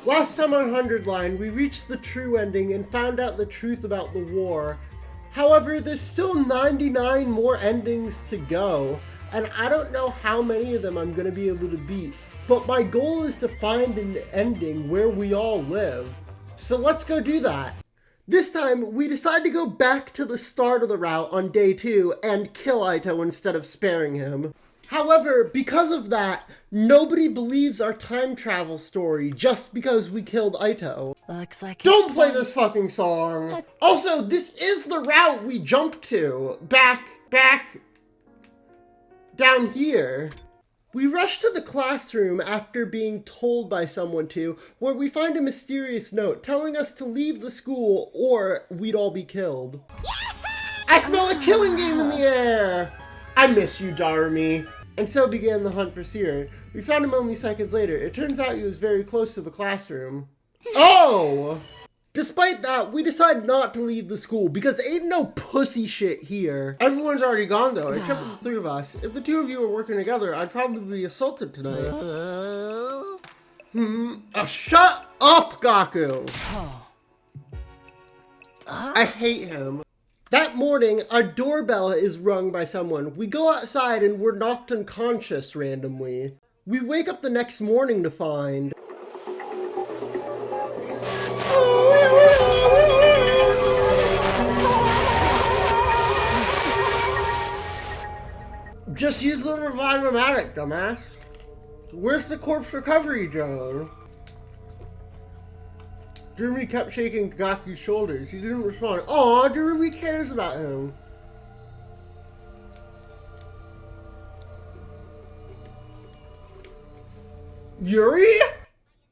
Last time on 100 Line, we reached the true ending and found out the truth about the war. However, there's still 99 more endings to go, and I don't know how many of them I'm going to be able to beat, but my goal is to find an ending where we all live. So let's go do that. This time, we decide to go back to the start of the route on day 2 and kill Aito instead of sparing him. However, because of that, nobody believes our time travel story just because we killed Aito. Looks like Don't play this fucking song! Also, this is the route we jumped to. Back down here. We rush to the classroom after being told by someone to, where we find a mysterious note telling us to leave the school or we'd all be killed. I smell a killing game in the air! I miss you, Darumi. And so began the hunt for Seer. We found him only seconds later. It turns out he was very close to the classroom. Oh! Despite that, we decide not to leave the school because ain't no pussy shit here. Everyone's already gone though, except for the 3 of us. If the 2 of you were working together, I'd probably be assaulted tonight. Shut up, Gaku! I hate him. That morning, our doorbell is rung by someone. We go outside and we're knocked unconscious randomly. We wake up the next morning to find... Just use the Revive-O-Matic, dumbass. Where's the corpse recovery drone? Darumi kept shaking Gaku's shoulders. He didn't respond. Aw, Darumi cares about him. Yuri?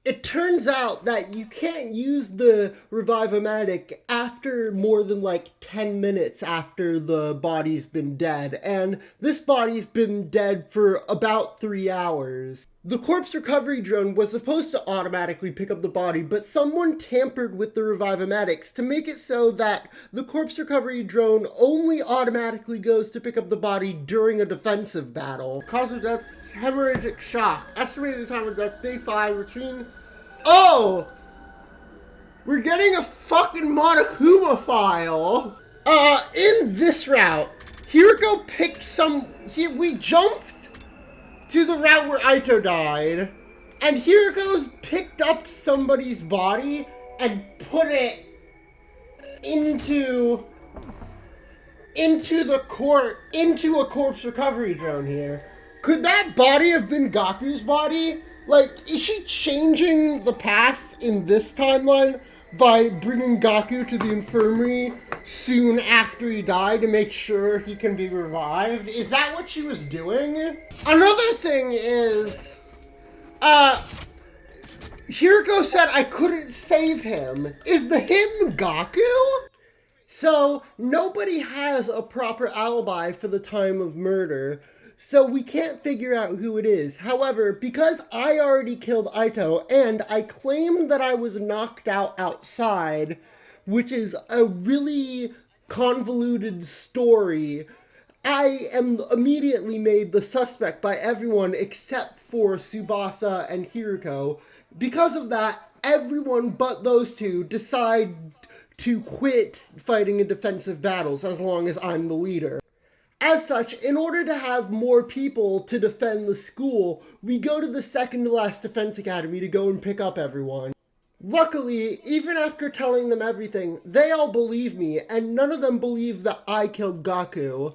It turns out that you can't use the Revive-O-Matic after more than like 10 minutes after the body's been dead, and this body's been dead for about 3 hours. The corpse recovery drone was supposed to automatically pick up the body, but someone tampered with the Revive-O-Matics to make it so that the corpse recovery drone only automatically goes to pick up the body during a defensive battle. Cause of death, hemorrhagic shock. Estimated time of death, day 5, between... Oh! We're getting a fucking Monokuma file! In this route, Hiroko picked we jumped to the route where Aito died, and Hiroko's picked up somebody's body and put it into a corpse recovery drone here. Could that body have been Gaku's body? Like, is she changing the past in this timeline by bringing Gaku to the infirmary soon after he died to make sure he can be revived? Is that what she was doing? Another thing is, Hiroko said I couldn't save him. Is the him Gaku? So, nobody has a proper alibi for the time of murder, so we can't figure out who it is. However, because I already killed Aito, and I claimed that I was knocked out outside, which is a really convoluted story, I am immediately made the suspect by everyone except for Tsubasa and Hiroko. Because of that, everyone but those 2 decide to quit fighting in defensive battles as long as I'm the leader. As such, in order to have more people to defend the school, we go to the second to last defense academy to go and pick up everyone. Luckily, even after telling them everything, they all believe me, and none of them believe that I killed Gaku.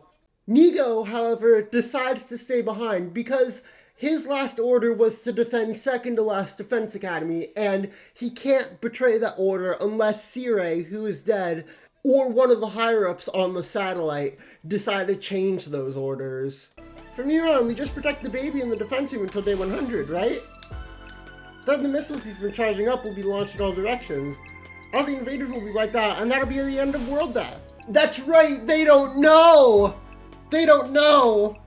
Nigo, however, decides to stay behind because his last order was to defend second to last defense academy, and he can't betray that order unless Sire, who is dead, or one of the higher-ups on the satellite decide to change those orders. From here on, we just protect the baby in the defense room until day 100, right? Then the missiles he's been charging up will be launched in all directions. All the invaders will be wiped out, and that'll be the end of world death. That's right, they don't know! They don't know!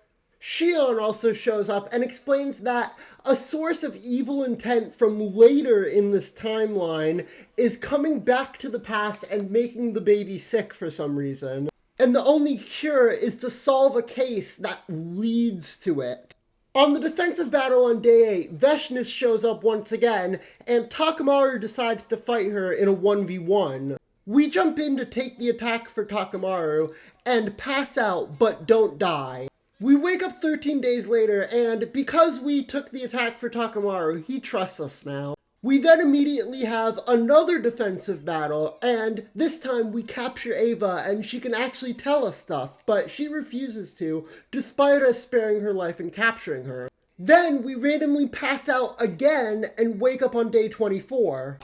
Shion also shows up and explains that a source of evil intent from later in this timeline is coming back to the past and making the baby sick for some reason. And the only cure is to solve a case that leads to it. On the defensive battle on day 8, Veshness shows up once again, and Takamaru decides to fight her in a 1v1. We jump in to take the attack for Takamaru, and pass out but don't die. We wake up 13 days later, and because we took the attack for Takamaru, he trusts us now. We then immediately have another defensive battle, and this time we capture Ava, and she can actually tell us stuff, but she refuses to, despite us sparing her life and capturing her. Then we randomly pass out again and wake up on day 24.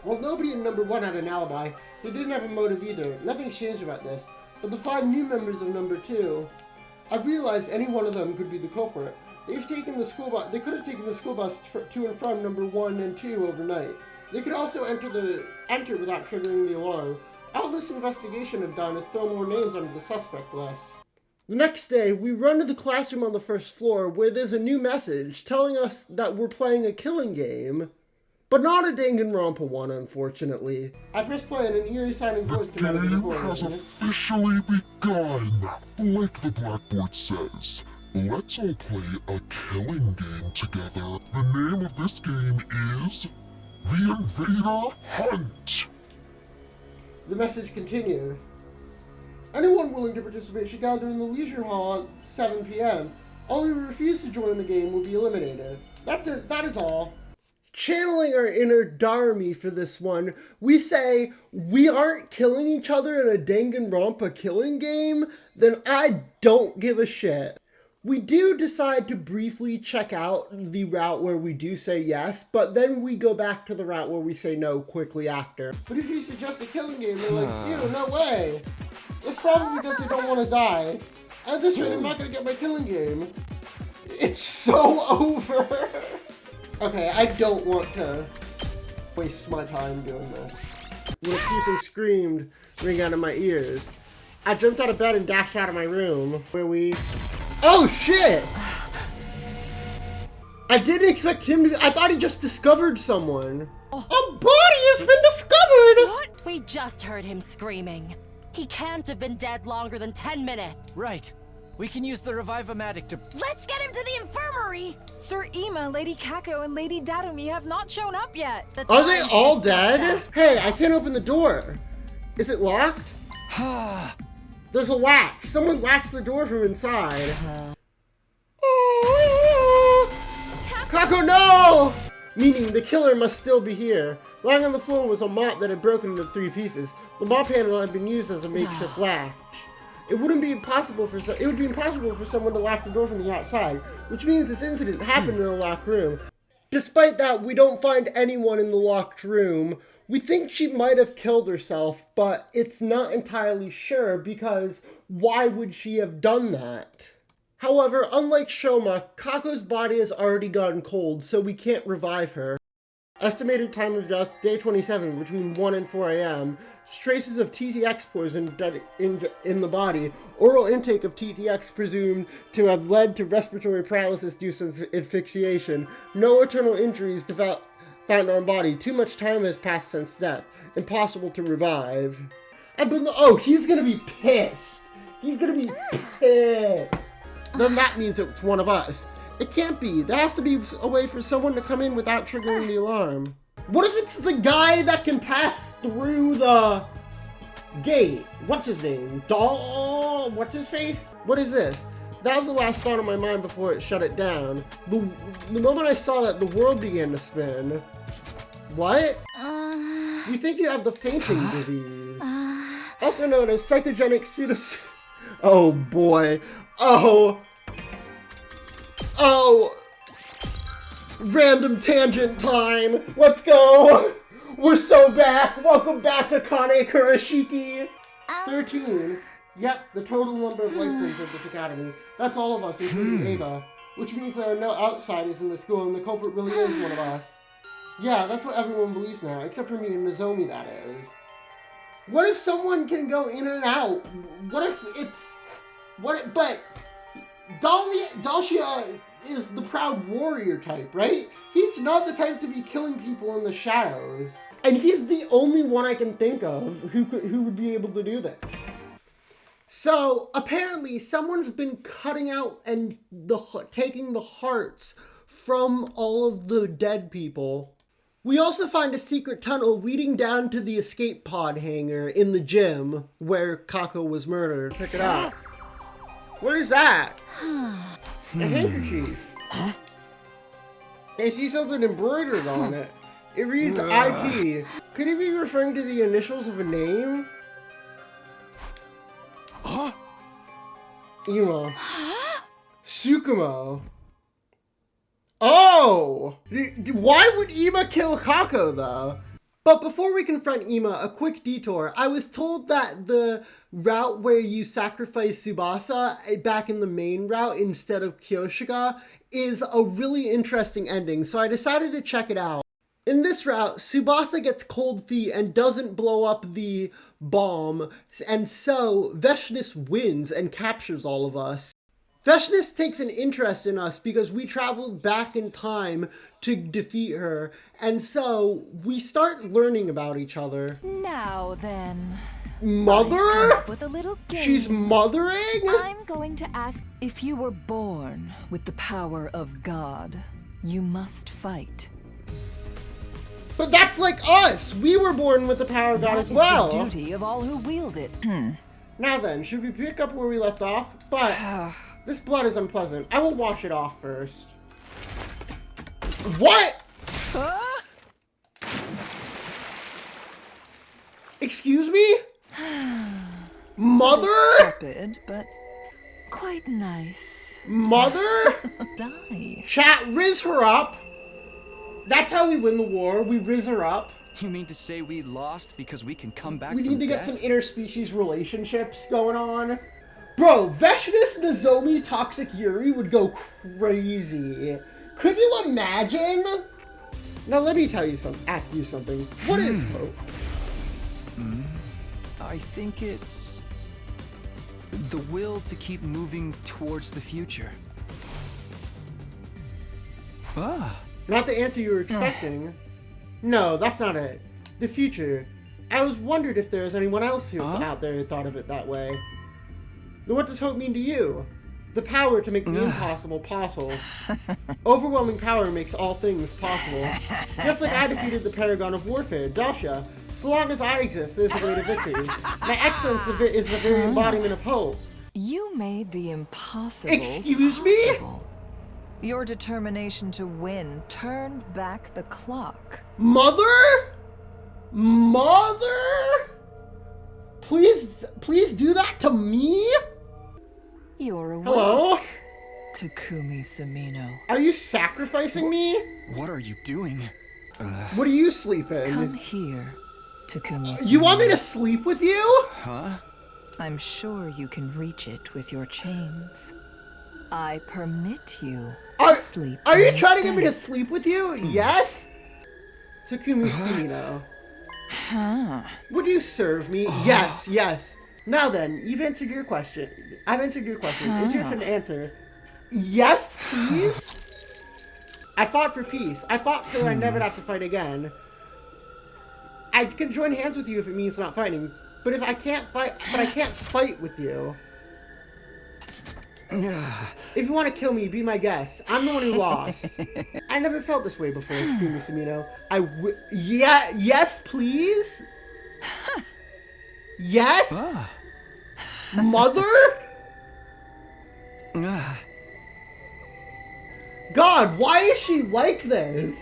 Well, nobody in number 1 had an alibi. They didn't have a motive either. Nothing's changed about this. But the 5 new members of number 2, I realized any one of them could be the culprit. They've taken the school bus. They could have taken the school bus to and from number 1 and 2 overnight. They could also enter without triggering the alarm. All this investigation have done is throw more names onto the suspect list. The next day, we run to the classroom on the first floor where there's a new message telling us that we're playing a killing game. But not a Danganronpa one, unfortunately. I press play and an eerie sounding voice came out of the recording. The game has officially begun. Like the blackboard says, let's all play a killing game together. The name of this game is The Invader Hunt. The message continues. Anyone willing to participate should gather in the leisure hall at 7 p.m. All who refuse to join the game will be eliminated. That is all. Channeling our inner Dharmi for this one, we say, we aren't killing each other in a Danganronpa killing game? Then I don't give a shit. We do decide to briefly check out the route where we do say yes, but then we go back to the route where we say no quickly after. But if you suggest a killing game, they're like, ew, no way. It's probably because they don't want to die. At this rate, I'm not going to get my killing game. It's so over. Okay, I don't want to waste my time doing this. When a piercing screamed ring out of my ears, I jumped out of bed and dashed out of my room, where we... Oh, shit! I didn't expect him to... I thought he just discovered someone. A body has been discovered! What? We just heard him screaming. He can't have been dead longer than 10 minutes. Right. We can use the Revive-O-Matic to... Let's get him to the infirmary! Sir Ima, Lady Kako, and Lady Darumi have not shown up yet. Are they all dead? Hey, I can't open the door. Is it locked? There's a latch. Someone latched the door from inside. Kako, no! Meaning the killer must still be here. Lying on the floor was a mop that had broken into 3 pieces. The mop handle had been used as a makeshift latch. It would be impossible for someone to lock the door from the outside, which means this incident happened in a locked room. Despite that, we don't find anyone in the locked room. We think she might have killed herself, but it's not entirely sure because why would she have done that? However, unlike Shoma, Kako's body has already gone cold, so we can't revive her. Estimated time of death, day 27, between 1 and 4 a.m. Traces of TTX poison in the body. Oral intake of TTX presumed to have led to respiratory paralysis due to asphyxiation. No internal injuries found on body. Too much time has passed since death. Impossible to revive. Oh, he's gonna be pissed. He's gonna be pissed. Then that means it's one of us. It can't be. There has to be a way for someone to come in without triggering the alarm. What if it's the guy that can pass through the gate? What's his name? What's his face? What is this? That was the last thought on my mind before it shut it down. The moment I saw that, the world began to spin. What? You think you have the fainting disease. Also known as psychogenic pseudos... Oh boy. Oh. Random tangent time. Let's go. We're so back. Welcome back, Akane Kurashiki. 13. Yep, the total number of life forms of this academy. That's all of us, including Ava. Which means there are no outsiders in the school, and the culprit really is one of us. Yeah, that's what everyone believes now, except for me and Nozomi, that is. What if someone can go in and out? What if it's... But... Dalshia is the proud warrior type, right? He's not the type to be killing people in the shadows. And he's the only one I can think of who would be able to do this. So apparently someone's been cutting out and taking the hearts from all of the dead people. We also find a secret tunnel leading down to the escape pod hangar in the gym where Kako was murdered. Pick it up. What is that? A handkerchief. I see something embroidered on it. It reads IT. Could he be referring to the initials of a name? Ima. Tsukumo. Oh! Why would Ima kill Kako, though? But before we confront Ima, a quick detour. I was told that the route where you sacrifice Tsubasa back in the main route instead of Kyoshika is a really interesting ending, so I decided to check it out. In this route, Tsubasa gets cold feet and doesn't blow up the bomb, and so Veshness wins and captures all of us. Veshness takes an interest in us because we traveled back in time to defeat her, and so we start learning about each other. Now then. Mother? I've come up with a little game. She's mothering? I'm going to ask if you were born with the power of God, you must fight. But that's like us! We were born with the power of God as well! That is the duty of all who wield it. Now then, should we pick up where we left off? But this blood is unpleasant. I will wash it off first. What? Excuse me? Mother? Tepid, but quite nice. Mother? Die. Chat, riz her up. That's how we win the war. We riz her up. You mean to say we lost because we can come back We from need to get death? some interspecies relationships going on. Bro, Veshness, Nozomi, Toxic Yuri would go crazy. Could you imagine? Now let me ask you something. What is hope? I think it's the will to keep moving towards the future. Not the answer you were expecting. No, that's not it. The future. I was wondered if there was anyone else who out there who thought of it that way. Then what does hope mean to you? The power to make the impossible possible. Overwhelming power makes all things possible. Just like I defeated the paragon of warfare, Dasha. So long as I exist, there's a way to victory. My excellence is the very embodiment of hope. You made the impossible Excuse me? possible. Your determination to win turned back the clock. Mother? Mother? Please do that to me? You're awake, Hello? Takumi Sumino. Are you sacrificing me? What are you doing? What are you sleeping? Come here, Takumi Sumino. You want me to sleep with you? Huh? I'm sure you can reach it with your chains. I permit you to sleep. Are you in trying to this get me to bed. sleep with you? Yes? Takumi Sumino. Would you serve me? Yes. Now then, you've answered your question. I've answered your question. It's your turn to answer. Yes, please? I fought for peace. I fought so I never have to fight again. I can join hands with you if it means not fighting. But if I can't fight, I can't fight with you. If you want to kill me, be my guest. I'm the one who lost. I never felt this way before, Takumi Sumino. Yes, please? Yes? Mother? God, why is she like this?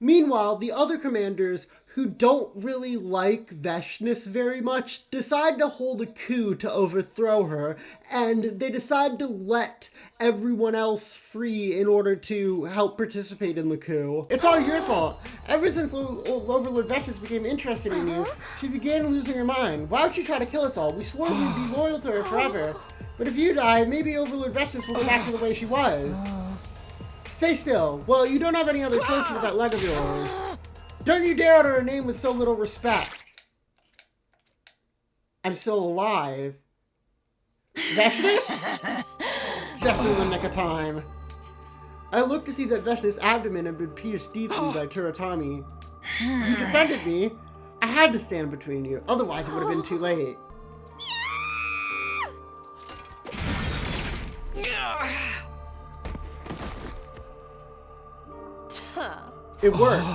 Meanwhile, the other commanders, who don't really like Veshness very much, decide to hold a coup to overthrow her, and they decide to let everyone else free in order to help participate in the coup. It's all your fault. Ever since Overlord Veshness became interested in you, she began losing her mind. Why would she try to kill us all? We swore we'd be loyal to her forever. But if you die, maybe Overlord Veshness will go back to the way she was. Stay still. Well, you don't have any other choice with that leg of yours. Don't you dare utter her name with so little respect. I'm still alive. Veshness? Just in the nick of time. I looked to see that Veshness' abdomen had been pierced deeply by Turatami. You defended me. I had to stand between you, otherwise it would have been too late. It worked.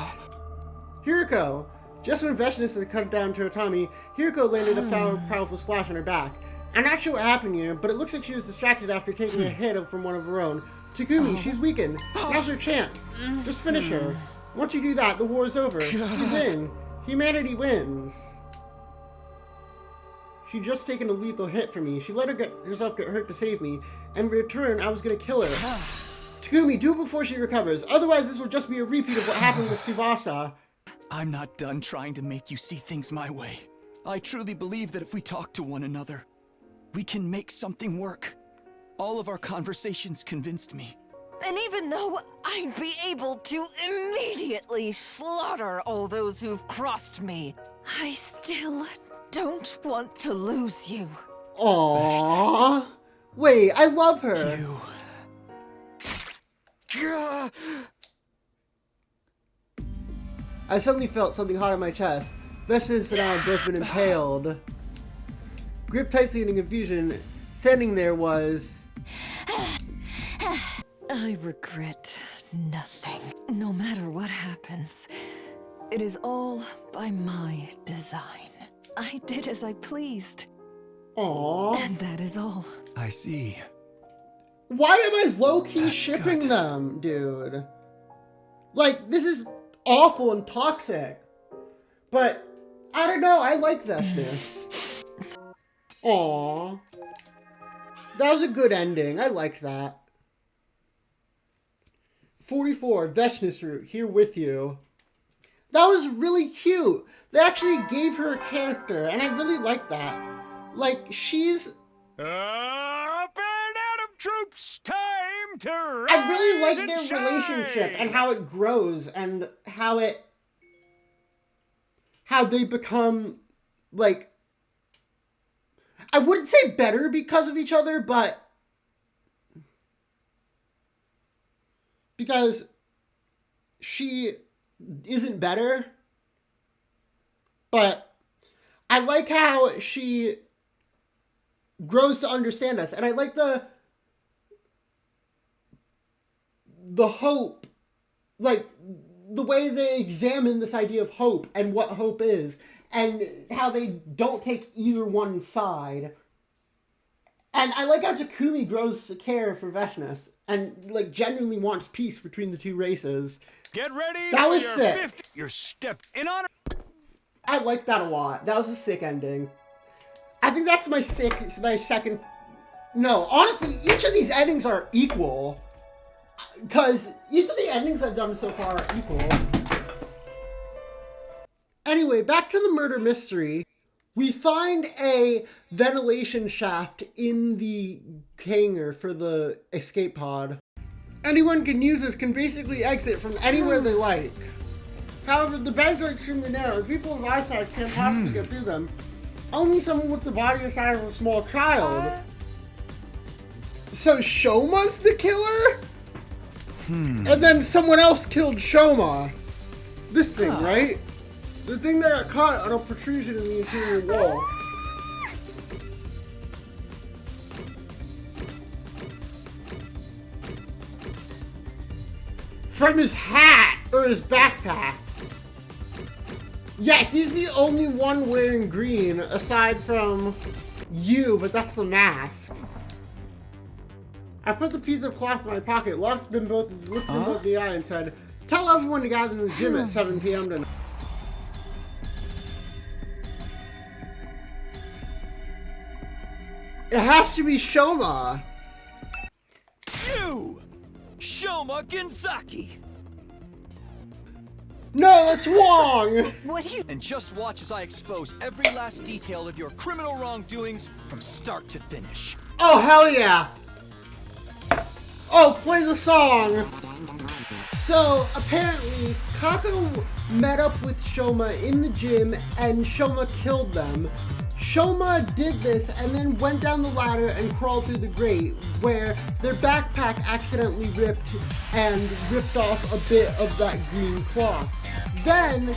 Hiriko. Just when Veshness had cut down to Atami, Hiriko landed a powerful slash on her back. I'm not sure what happened here, but it looks like she was distracted after taking a hit from one of her own. Takumi, she's weakened. Now's her chance. Just finish her. Once you do that, the war is over. You win. Humanity wins. She'd just taken a lethal hit from me. She let herself get hurt to save me, and in return, I was gonna kill her. Takumi, do it before she recovers. Otherwise, this will just be a repeat of what happened with Tsubasa. I'm not done trying to make you see things my way. I truly believe that if we talk to one another, we can make something work. All of our conversations convinced me. And even though I'd be able to immediately slaughter all those who've crossed me, I still don't want to lose you. Aww. Wait, I love her. I suddenly felt something hot on my chest. Veshness and I had both been impaled. Gripped tightly in confusion, standing there was... I regret nothing. No matter what happens, it is all by my design. I did as I pleased. Aww. And that is all. I see. Why am I low-key shipping them, dude? Like, this is awful and toxic. But, I don't know, I like Veshness. Aww. That was a good ending, I liked that. 44, Veshness route, here with you. That was really cute. They actually gave her a character, and I really like that. Like, she's... Up and out of troops, time to rise I really like and their shine. relationship and how it grows and how they become, like, I wouldn't say better because of each other, but because she isn't better, but I like how she grows to understand us, and I like the hope, like the way they examine this idea of hope and what hope is, and how they don't take either one side. And I like how Takumi grows to care for Veshness and like genuinely wants peace between the two races. Get ready. That for was your sick. 50 Your step in honor. I like that a lot. That was a sick ending. I think that's my second. No, honestly, each of these endings are equal. Because each of the endings I've done so far are equal. Anyway, back to the murder mystery. We find a ventilation shaft in the hangar for the escape pod. Anyone can use this, can basically exit from anywhere they like. However, the beds are extremely narrow. People of our size can't possibly get through them. Only someone with the body the size of a small child. So Shoma's the killer? And then someone else killed Shoma. This thing, right? The thing that got caught on a protrusion in the interior wall. From his hat or his backpack. Yeah, he's the only one wearing green aside from you, but that's the mask. I put the piece of cloth in my pocket, looked them both in the eye, and said, "Tell everyone to gather in the gym at 7 p.m. tonight." It has to be Shoma. You! Shoma Genzaki! No, that's Wong! What do you... And just watch as I expose every last detail of your criminal wrongdoings from start to finish. Oh, hell yeah! Oh, play the song! So, apparently, Kako met up with Shoma in the gym and Shoma killed them. Shoma did this and then went down the ladder and crawled through the grate, where their backpack accidentally ripped and ripped off a bit of that green cloth. Then,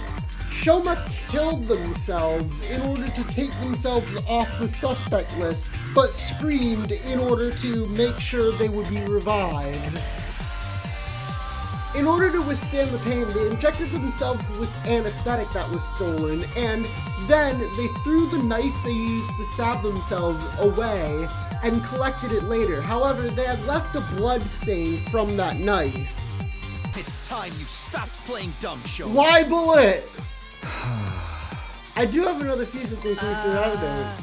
Shoma killed themselves in order to take themselves off the suspect list, but screamed in order to make sure they would be revived. In order to withstand the pain, they injected themselves with anesthetic that was stolen, and then they threw the knife they used to stab themselves away and collected it later. However, they had left a blood stain from that knife. It's time you stopped playing dumb, show. Libel it! I do have another piece of conclusive evidence.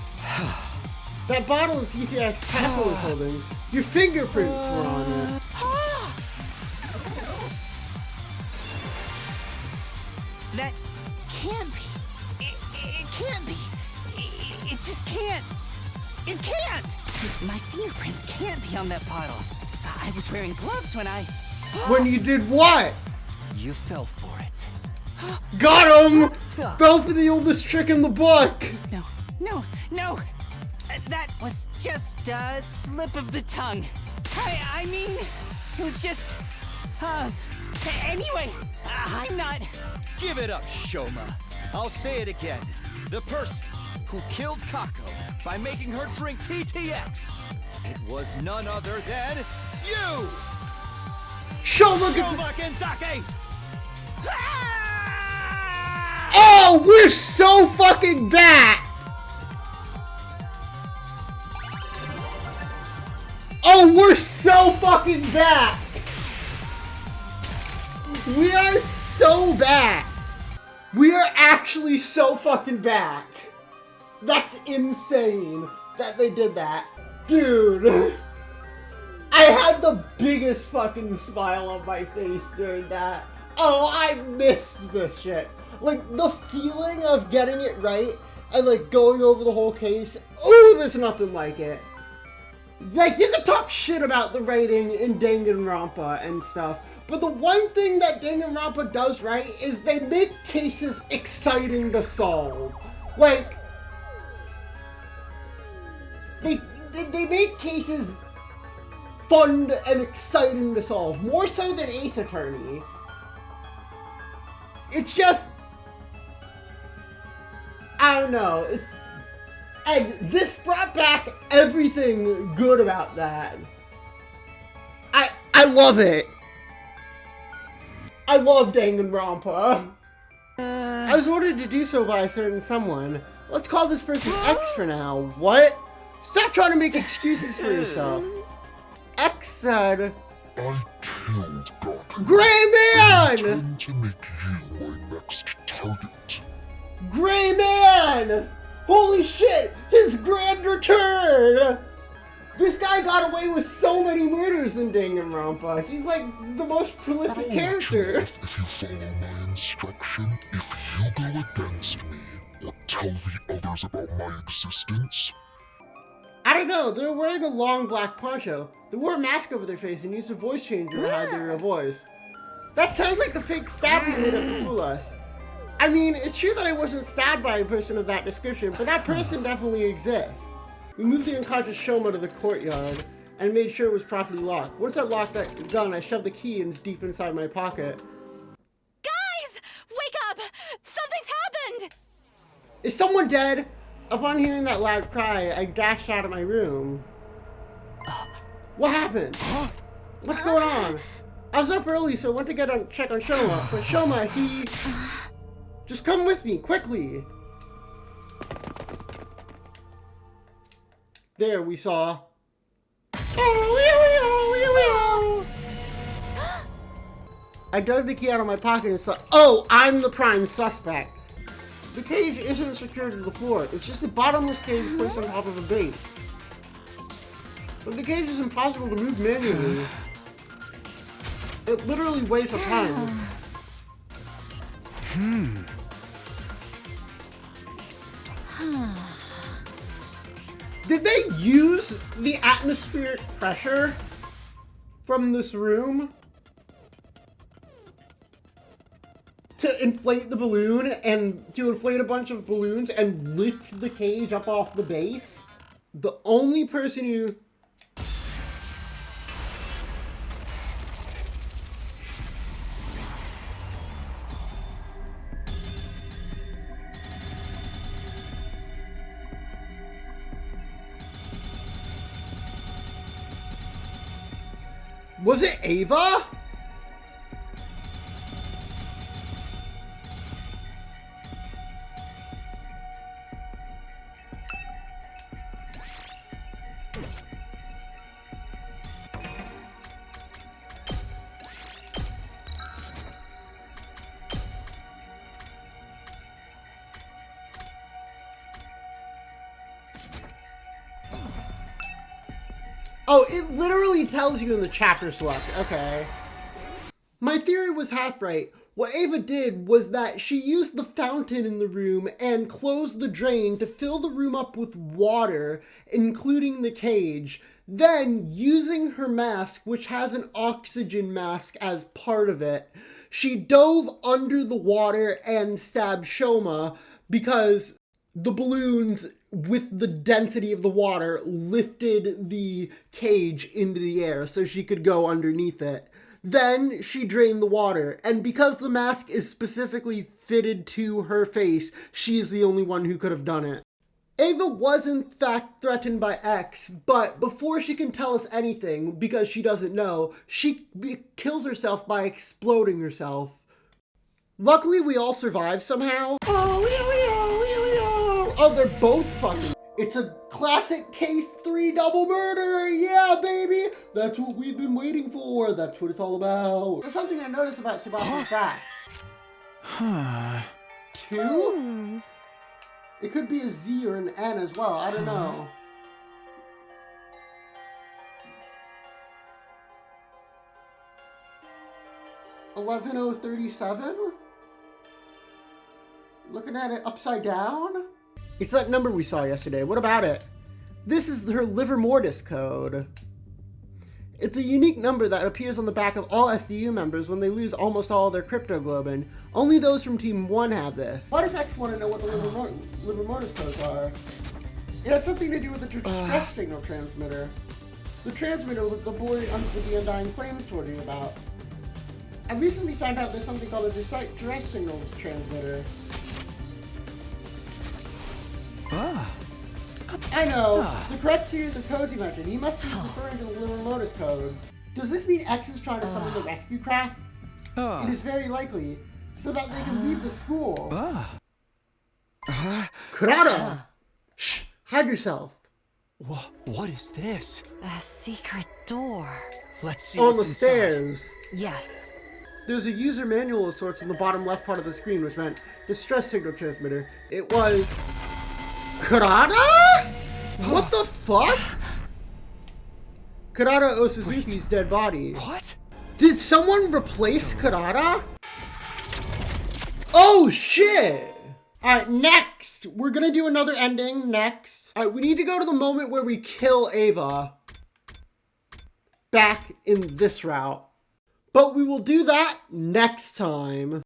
That bottle of TTX Taco was holding, your fingerprints were on it. That can't be. It can't be. It just can't. It can't! My fingerprints can't be on that bottle. I was wearing gloves when I... When you did what? You fell for it. Got him! Fell for the oldest trick in the book! No. That was just a slip of the tongue. I mean, it was just... Anyway, I'm not... Give it up, Shoma. I'll say it again. The person who killed Kako by making her drink TTX. It was none other than you! Shoma Genzake! Oh, we're so fucking back! Oh, we're so fucking back! We are so back! We are actually so fucking back! That's insane that they did that. Dude! I had the biggest fucking smile on my face during that. Oh, I missed this shit. Like, the feeling of getting it right and, like, going over the whole case. Oh, there's nothing like it. Like, you can talk shit about the writing in Danganronpa and stuff, but the one thing that Danganronpa does right is they make cases exciting to solve. Like, they make cases fun and exciting to solve, more so than Ace Attorney. It's just, I don't know, and this brought back everything good about that. I love it. I love Danganronpa. I was ordered to do so by a certain someone. Let's call this person X for now. What? Stop trying to make excuses for yourself. X said, I killed Gaku. Gray I Man! intend to make you my next target. Gray Man! Holy shit! His grand return! This guy got away with so many murders in Danganronpa. He's like the most prolific character. If you follow my instruction, if you go against me or tell the others about my existence, I don't know, they're wearing a long black poncho. They wore a mask over their face and used a voice changer to hide their real voice. That sounds like the fake stab we made up to fool us. I mean, it's true that I wasn't stabbed by a person of that description, but that person definitely exists. We moved the unconscious Shoma to the courtyard and made sure it was properly locked. Once I locked that gun, I shoved the key in deep inside my pocket. Guys! Wake up! Something's happened! Is someone dead? Upon hearing that loud cry, I dashed out of my room. What happened? What's going on? I was up early, so I went to check on Shoma. But Shoma, he... Just come with me, quickly. There, we saw. I dug the key out of my pocket and saw... Oh, I'm the prime suspect. The cage isn't secured to the floor. It's just a bottomless cage placed on top of a base. But the cage is impossible to move manually. It literally weighs a ton. Did they use the atmospheric pressure from this room to inflate the balloon and to inflate a bunch of balloons and lift the cage up off the base? The only person who... Was it Ava? Oh, it literally tells you in the chapter select. Okay. My theory was half right. What Ava did was that she used the fountain in the room and closed the drain to fill the room up with water, including the cage. Then, using her mask, which has an oxygen mask as part of it, she dove under the water and stabbed Shoma because the balloons, with the density of the water, lifted the cage into the air so she could go underneath it. Then she drained the water, and because the mask is specifically fitted to her face, she's the only one who could have done it. Ava was in fact threatened by X, but before she can tell us anything, because she doesn't know, she kills herself by exploding herself. Luckily, we all survive somehow. Oh, they're both fucking. It's a classic case 3 double murder. Yeah, baby. That's what we've been waiting for. That's what it's all about. There's something I noticed about Sebastian's back. 2? It could be a Z or an N as well. I don't know. $11,037? Looking at it upside down? It's that number we saw yesterday. What about it? This is her liver mortis code. It's a unique number that appears on the back of all SDU members when they lose almost all their cryptoglobin. Only those from Team 1 have this. Why does X want to know what the liver mortis codes are? It has something to do with the distress signal transmitter. The transmitter with the boy with the undying flames told you about. I recently found out there's something called a distress signals transmitter. I know. The correct series of codes you mentioned. He must be referring to the liver mortis codes. Does this mean X is trying to summon the rescue craft? It is very likely, so that they can leave the school. Kurata! Shh! Hide yourself. What is this? A secret door. Let's see On what's the inside. stairs. Yes. There's a user manual of sorts in the bottom left part of the screen, which meant distress signal transmitter. It was... Kurata? What the fuck? Kurata Osuzuki's dead body. What? Did someone replace Kurata? Oh shit! Alright, next! We're gonna do another ending next. Alright, we need to go to the moment where we kill Ava. Back in this route. But we will do that next time.